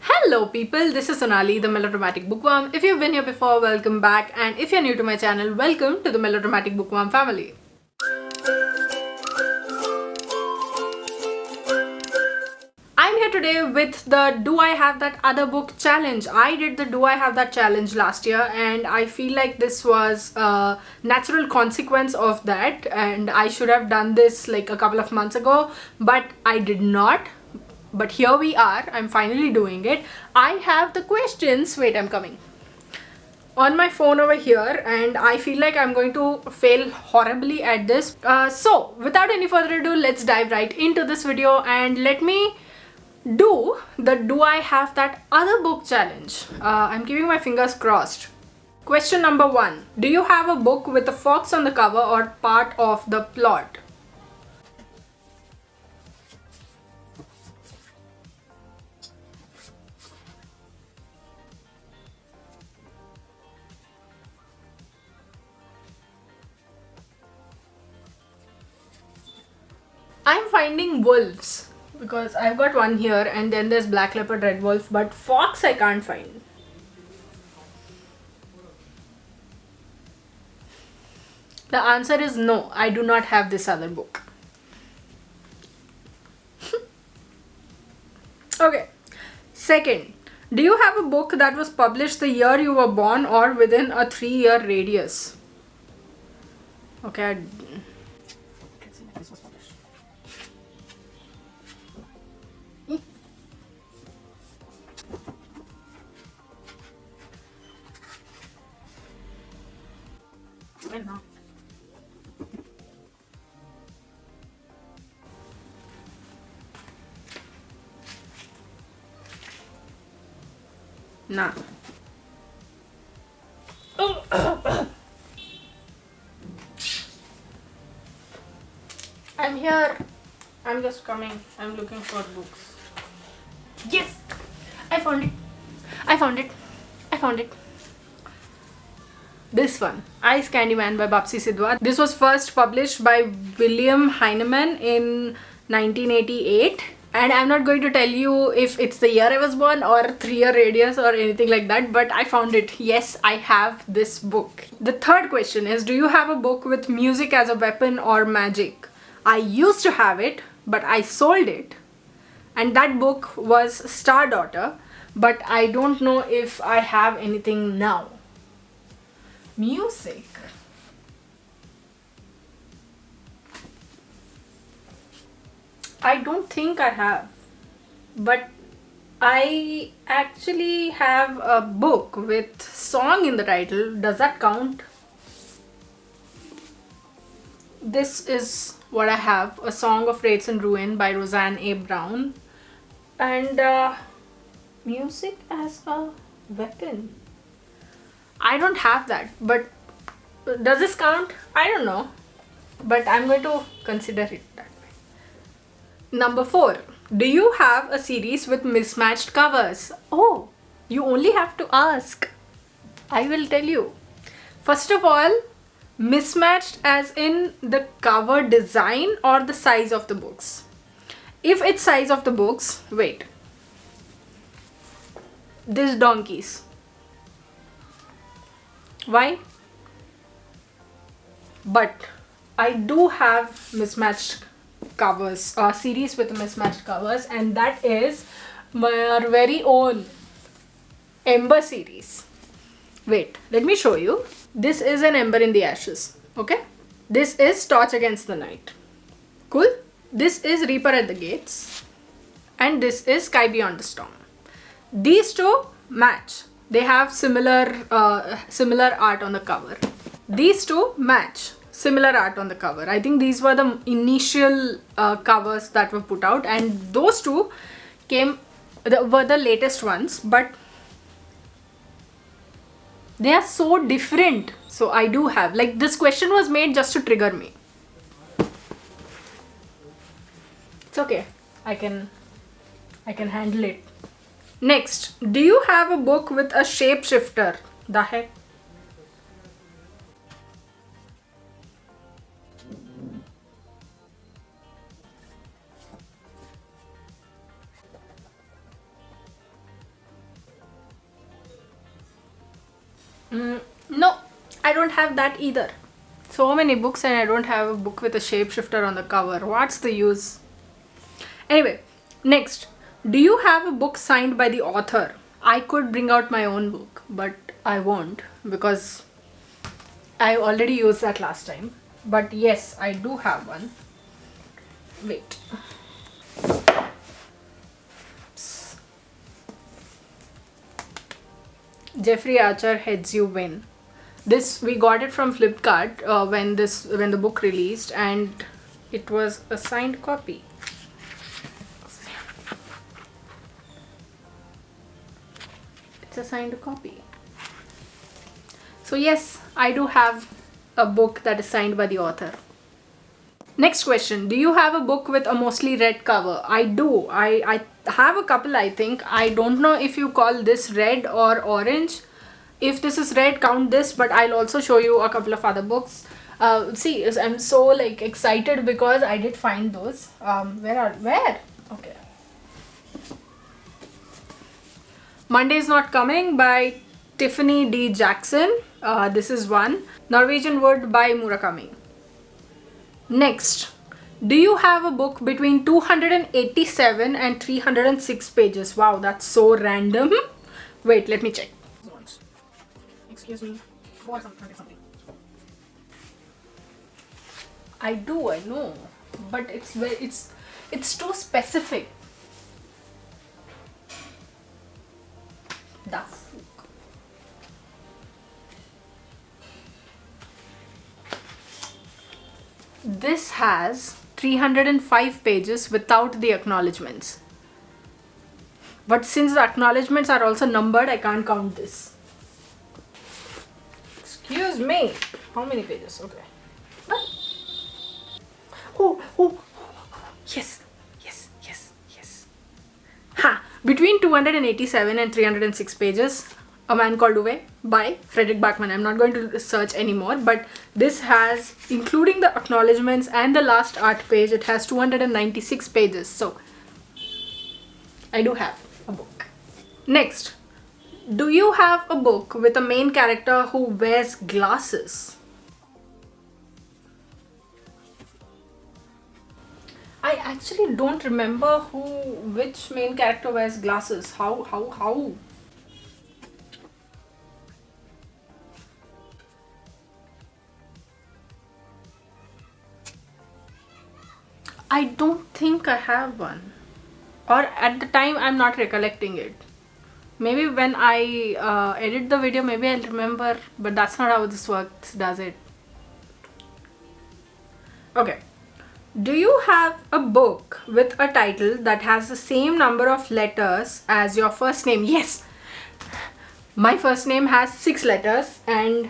Hello people, this is Sonali, the Melodramatic Bookworm. If you've been here before, welcome back, and if you're new to my channel, welcome to the Melodramatic Bookworm family. I'm here today with the Do I Have That Other Book challenge. I did the Do I Have That challenge last year, and I feel like this was a natural consequence of that, and I should have done this like a couple of months ago, but I did not. But here we are, I'm finally doing it. I have the questions. Wait, I'm coming. On my phone over here, and I feel like I'm going to fail horribly at this. So without any further ado, let's dive right into this video and let me do the Do I Have That Other Book challenge. I'm keeping my fingers crossed. Question number 1. Do you have a book with a fox on the cover or part of the plot? I'm finding wolves because I've got one here and then there's black leopard, red wolf, but fox I can't find. The answer is no, I do not have this other book. Okay. Second, do you have a book that was published the year you were born or within a 3-year radius? Okay. Nah. I'm here. I'm just coming. I'm looking for books. Yes! I found it. I found it. I found it. This one, Ice Candyman by Bapsi Sidhwa. This was first published by William Heinemann in 1988. And I'm not going to tell you if it's the year I was born or 3-year radius or anything like that, but I found it. Yes, I have this book. The third question is, do you have a book with music as a weapon or magic? I used to have it, but I sold it. And that book was Star Daughter, but I don't know if I have anything now. Music. I don't think I have, but I actually have a book with song in the title. Does that count? This is what I have, A Song of Wraiths and Ruin by Roseanne A. Brown. And music as a weapon. I don't have that, but does this count? I don't know, but I'm going to consider it that way. Number 4. Do you have a series with mismatched covers? Oh, you only have to ask. I will tell you. First of all, mismatched as in the cover design or the size of the books. If it's size of the books, wait. These donkeys. Why? But I do have mismatched covers, a series with mismatched covers, and that is my very own Ember series. Wait, let me show you. This is an Ember in the Ashes. Okay? This is Torch Against the Night. Cool? This is Reaper at the Gates. And this is Sky Beyond the Storm. These two match. They have similar art on the cover. These two match. Similar art on the cover. I think these were the initial covers that were put out, and those two were the latest ones, but they are so different. So I do have, like, this question was made just to trigger me. It's okay. I can handle it. Next, do you have a book with a shapeshifter? The heck? No, I don't have that either. So many books and I don't have a book with a shapeshifter on the cover. What's the use? Anyway, next. Do you have a book signed by the author? I could bring out my own book, but I won't because I already used that last time. But yes, I do have one. Wait. Jeffrey Archer, Heads You Win. This we got it from Flipkart when the book released, and it was a signed copy. It's a signed copy. So yes, I do have a book that is signed by the author. Next question. Do you have a book with a mostly red cover? I do. I have a couple, I think. I don't know if you call this red or orange. If this is red, count this, but I'll also show you a couple of other books. See, I'm so like excited because I did find those. Where? Okay. Monday is Not Coming by Tiffany D. Jackson. This is one. Norwegian Wood by Murakami. Next, do you have a book between 287 and 306 pages? Wow, that's so random. Wait, let me check. Excuse me. For something. I do, I know, but it's too specific. Da fuck. This has 305 pages without the acknowledgements. But since the acknowledgements are also numbered, I can't count this. Excuse me. How many pages? Okay. What? Oh. Yes. Ha! Between 287 and 306 pages, A Man Called Uwe by Fredrik Backman. I'm not going to search anymore, but this has, including the acknowledgements and the last art page, it has 296 pages. So, I do have a book. Next, do you have a book with a main character who wears glasses? I actually don't remember which main character wears glasses. How? I don't think I have one. Or at the time, I'm not recollecting it. Maybe when I edit the video, maybe I'll remember, but that's not how this works, does it? Okay. Do you have a book with a title that has the same number of letters as your first name? Yes! My first name has 6 letters, and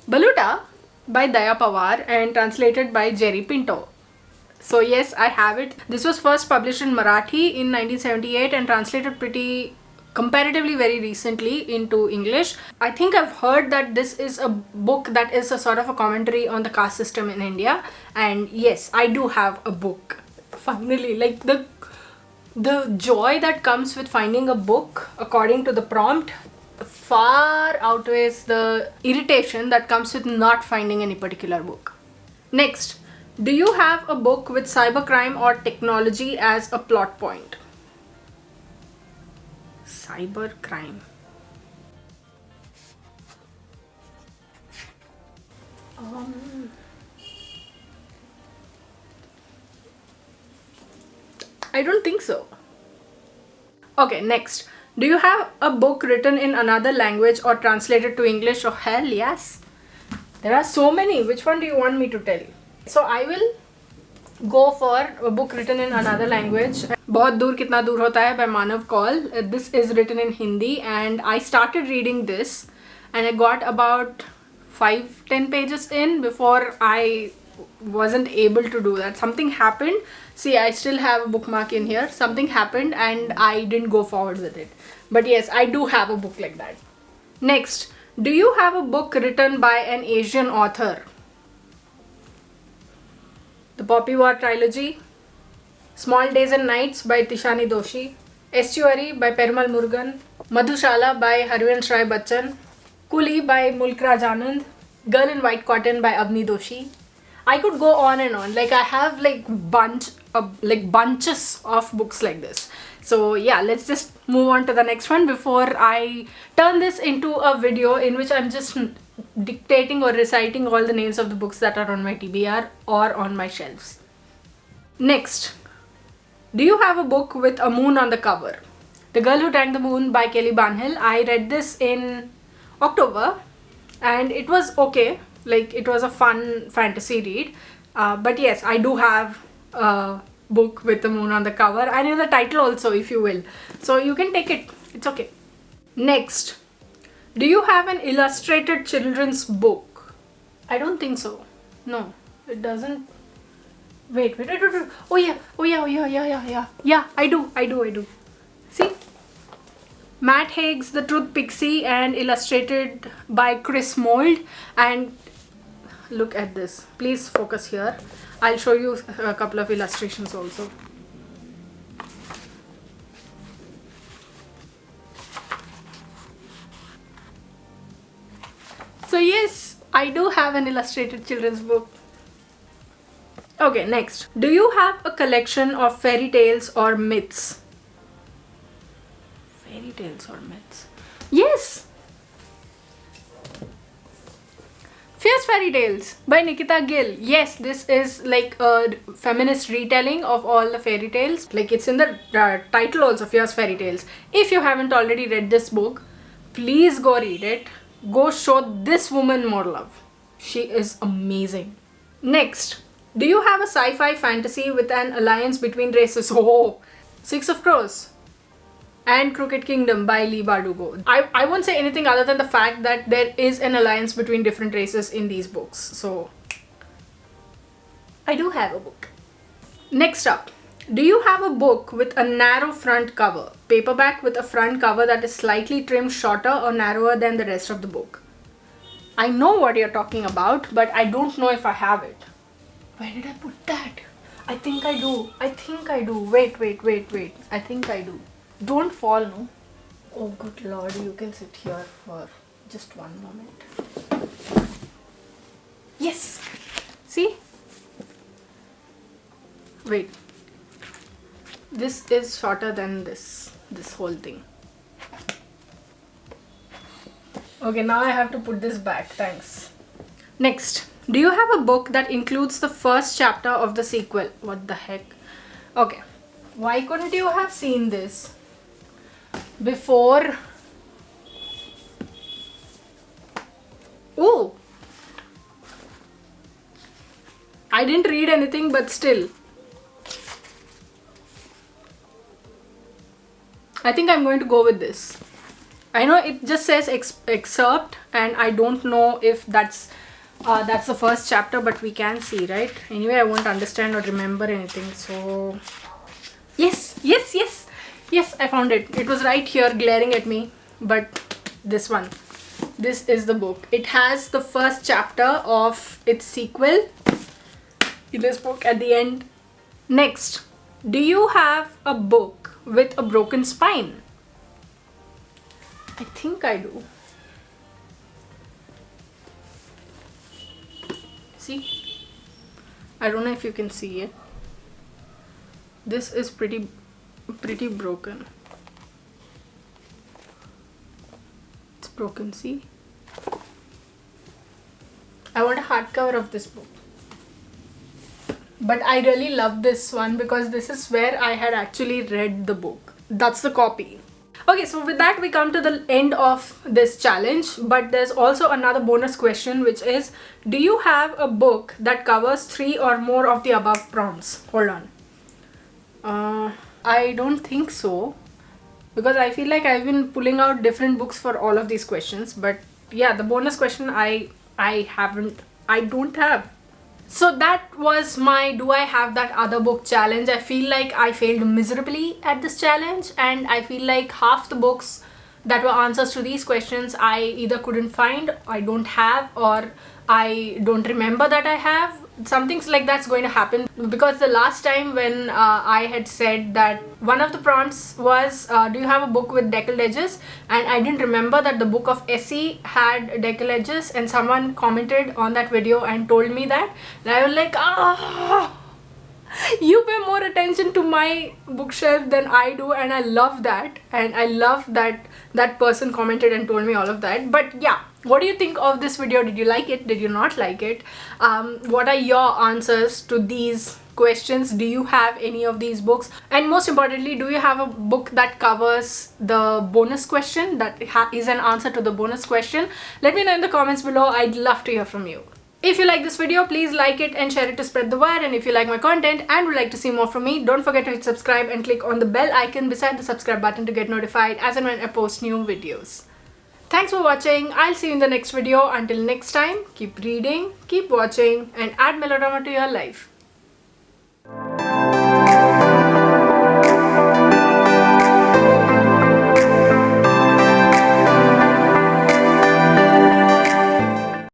Baluta by Daya Pawar and translated by Jerry Pinto. So yes, I have it. This was first published in Marathi in 1978 and translated comparatively very recently into English. I think I've heard that this is a book that is a sort of a commentary on the caste system in India, and yes, I do have a book. Finally, like the joy that comes with finding a book according to the prompt far outweighs the irritation that comes with not finding any particular book. Next, do you have a book with cybercrime or technology as a plot point? Cybercrime. I don't think so. Okay, next. Do you have a book written in another language or translated to English? Oh, hell yes. There are so many. Which one do you want me to tell? So I will go for a book written in another language. बहुत दूर कितना दूर होता है by Manav Kaul. This is written in Hindi and I started reading this and I got about 5-10 pages in before I wasn't able to do that. Something happened. See, I still have a bookmark in here. Something happened and I didn't go forward with it. But yes, I do have a book like that. Next, do you have a book written by an Asian author? The Poppy War Trilogy, Small Days and Nights by Tishani Doshi, Estuary by Perumal Murugan, Madhushala by Harivansh Rai Bachchan, Kuli by Mulk Raj Anand, Girl in White Cotton by Avni Doshi. I could go on and on. Like I have like bunches of books like this. So yeah, let's just move on to the next one before I turn this into a video in which I'm just dictating or reciting all the names of the books that are on my TBR or on my shelves. Next, do you have a book with a moon on the cover? The Girl Who Drank the Moon by Kelly Barnhill. I read this in October and it was okay. Like it was a fun fantasy read. But yes, I do have a book with the moon on the cover and in the title also, if you will. So you can take it. It's okay. Next, do you have an illustrated children's book? I don't think so. No, it doesn't. Wait. Oh yeah. Yeah, I do. See? Matt Haig's The Truth Pixie and illustrated by Chris Mould. And look at this. Please focus here. I'll show you a couple of illustrations also. So yes, I do have an illustrated children's book. Okay, next. Do you have a collection of fairy tales or myths? Fairy tales or myths? Yes! Fierce Fairy Tales by Nikita Gill. Yes, this is like a feminist retelling of all the fairy tales. Like it's in the title also, Fierce Fairy Tales. If you haven't already read this book, please go read it. Go show this woman more love. She is amazing. Next, do you have a sci-fi fantasy with an alliance between races? Oh, Six of Crows and Crooked Kingdom by Leigh Bardugo. I won't say anything other than the fact that there is an alliance between different races in these books. So, I do have a book. Next up, do you have a book with a narrow front cover? Paperback with a front cover that is slightly trimmed shorter or narrower than the rest of the book. I know what you're talking about, but I don't know if I have it. Where did I put that? I think I do. Wait. I think I do. Don't fall, no? Oh, good lord, you can sit here for just one moment. Yes! See? Wait. This is shorter than this whole thing. Okay, now I have to put this back. Thanks. Next. Do you have a book that includes the first chapter of the sequel? What the heck? Okay. Why couldn't you have seen this before? Oh! I didn't read anything, but still. I think I'm going to go with this. I know it just says excerpt and I don't know if that's the first chapter, but we can see, right? Anyway, I won't understand or remember anything, so yes, I found it. It was right here glaring at me, but this one. This is the book. It has the first chapter of its sequel in this book at the end. Next, do you have a book with a broken spine? I think I do. See? I don't know if you can see it. This is pretty broken. It's broken, see? I want a hardcover of this book. But I really love this one because this is where I had actually read the book. That's the copy. Okay, so with that we come to the end of this challenge, but there's also another bonus question, which is, do you have a book that covers 3 or more of the above prompts? Hold on. I don't think so, because I feel like I've been pulling out different books for all of these questions, but yeah, the bonus question I don't have. So that was my do I have that other book challenge. I feel like I failed miserably at this challenge, and I feel like half the books that were answers to these questions I either couldn't find, I don't have, or I don't remember that I have. something like that's going to happen, because the last time when I had said that one of the prompts was do you have a book with deckled edges, and I didn't remember that the book of Essie had deckled edges, and someone commented on that video and told me that, and I was like, you pay more attention to my bookshelf than I do, and I love that, and I love that that person commented and told me all of that. But yeah, what do you think of this video? Did you like it? Did you not like it? What are your answers to these questions? Do you have any of these books? And most importantly, do you have a book that covers the bonus question, that is an answer to the bonus question? Let me know in the comments below. I'd love to hear from you. If you like this video, please like it and share it to spread the word. And if you like my content and would like to see more from me, don't forget to hit subscribe and click on the bell icon beside the subscribe button to get notified as and when I post new videos. Thanks for watching. I'll see you in the next video. Until next time, keep reading, keep watching, and add melodrama to your life.